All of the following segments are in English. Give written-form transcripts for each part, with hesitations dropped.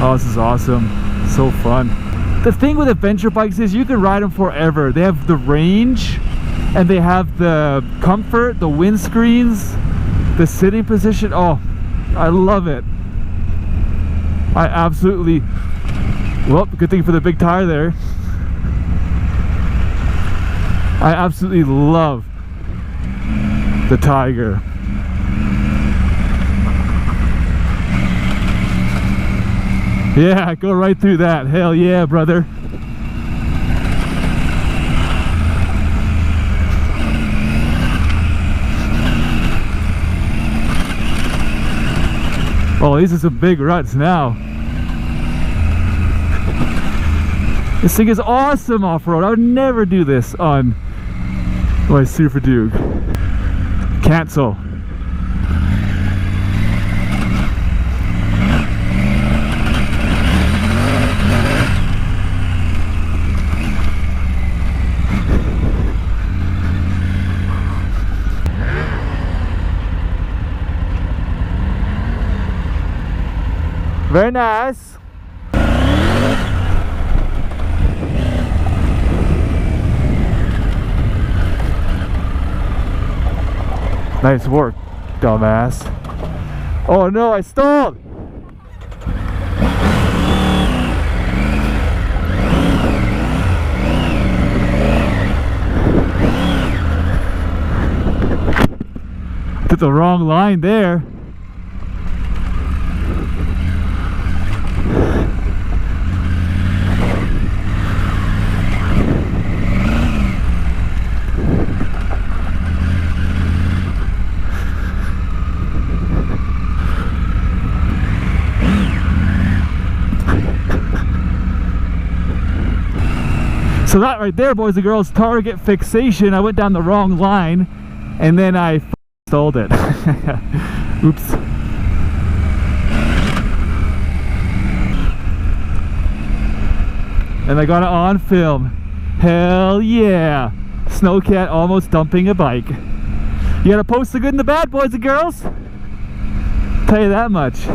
Oh, this is awesome. So fun. The thing with adventure bikes is you can ride them forever. They have the range, and they have the comfort, the windscreens, the sitting position. Oh, I love it. I absolutely, well, good thing for the big tire there. I absolutely love the Tiger. Yeah, go right through that. Hell yeah, brother. Oh, these are some big ruts now. This thing is awesome off-road. I would never do this on my Super Duke. Cancel. Very nice. Nice work, dumbass. Oh no, I stalled. Took the wrong line there. So that right there, boys and girls, target fixation. I went down the wrong line and then I stalled it. Oops. And I got it on film. Hell yeah. Snowcat almost dumping a bike. You gotta post the good and the bad, boys and girls. Tell you that much.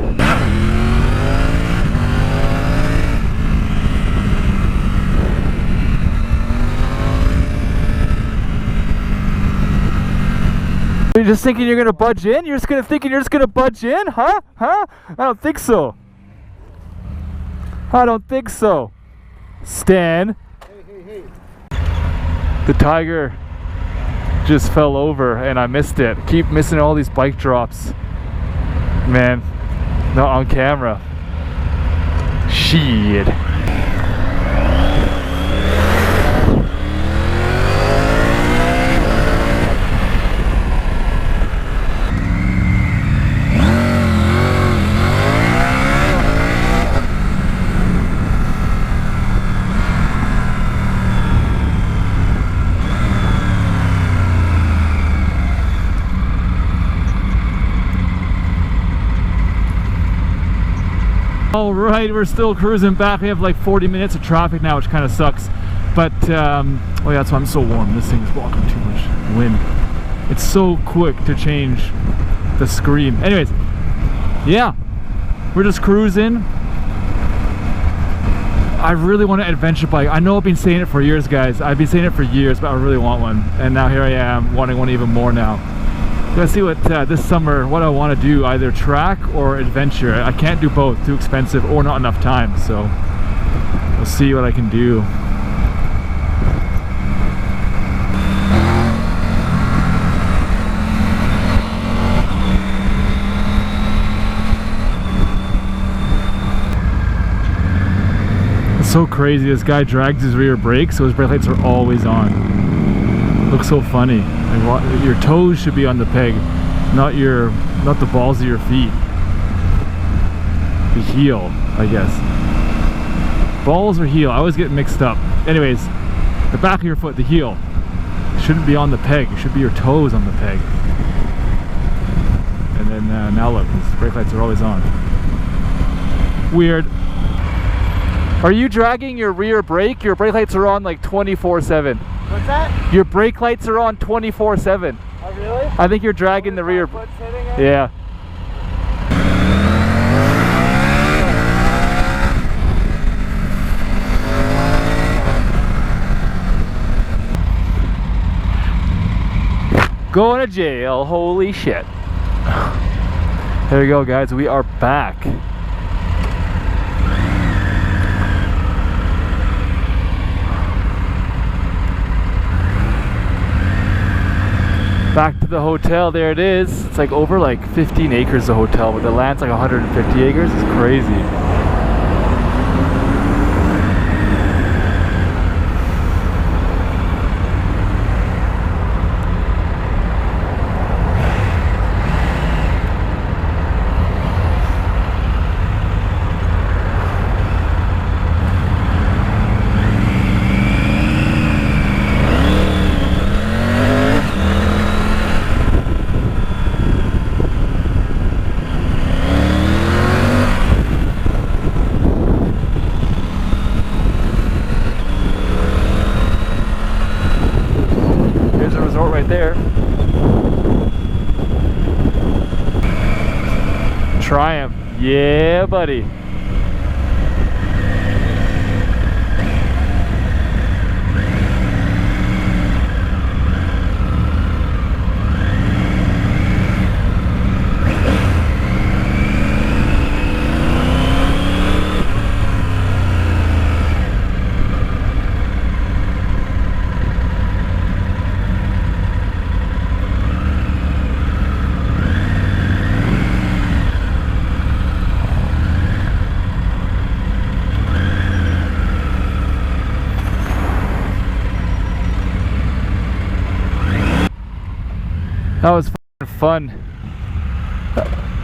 You're just thinking you're gonna budge in? You're just gonna thinking you're just gonna budge in? Huh? Huh? I don't think so. I don't think so. Stan. Hey. The Tiger just fell over and I missed it. Keep missing all these bike drops. Man, not on camera. Shit. All right, we're still cruising back. We have like 40 minutes of traffic now, which kind of sucks. But, oh yeah, that's why I'm so warm. This thing's blocking too much wind. It's so quick to change the screen. Anyways, yeah, we're just cruising. I really want an adventure bike. I know I've been saying it for years, guys. I've been saying it for years, but I really want one. And now here I am, wanting one even more now. Let's see what this summer, what I want to do, either track or adventure. I can't do both, too expensive or not enough time, so we'll see what I can do. It's so crazy, this guy drags his rear brake so his brake lights are always on. Looks so funny. Like, your toes should be on the peg, not the balls of your feet. The heel, I guess. Balls or heel, I always get mixed up. Anyways, the back of your foot, the heel, shouldn't be on the peg. It should be your toes on the peg. And then now look, his brake lights are always on. Weird. Are you dragging your rear brake? Your brake lights are on like 24/7. What's that? Your brake lights are on 24/7. Oh really? I think you're dragging the rear. Yeah. Going to jail, holy shit. There we go, guys, we are back. Back to the hotel, there it is. It's like over like 15 acres the hotel, but the land's like 150 acres. It's crazy. Right there. Triumph. Yeah, buddy. That was fun.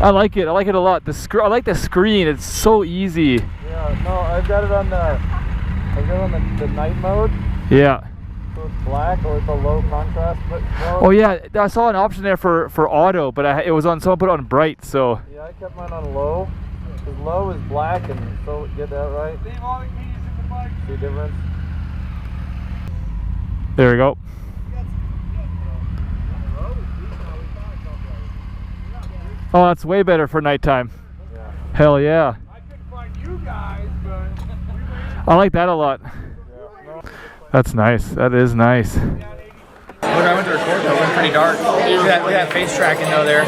I like it. I like it a lot. I like the screen. It's so easy. Yeah. No, I've got it on the night mode. Yeah. So it's black or it's a low contrast. But no, oh yeah, I saw an option there for auto, but it was on. Someone put it on bright. So. Yeah, I kept mine on low. Because low is black, and so get that right. Leave all the keys in the bike. See the difference? There we go. Oh, that's way better for nighttime. Yeah. Hell yeah. I couldn't find you guys, but I like that a lot. That's nice. That is nice. Look, I went to record though. It went pretty dark. Look at that face tracking though there.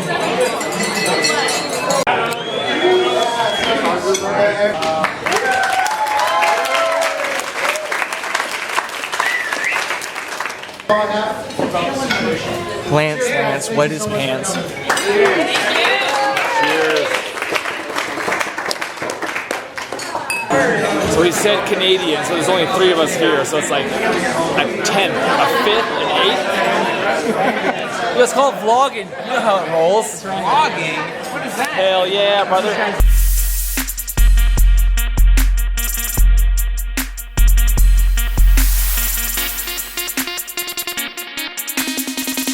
Lance, wet his pants. So he said Canadian, so there's only 3 of us here, so it's like a 10th, a 5th, an 8th. Let's call it vlogging. You know how it rolls. Vlogging? What is that? Hell yeah, brother.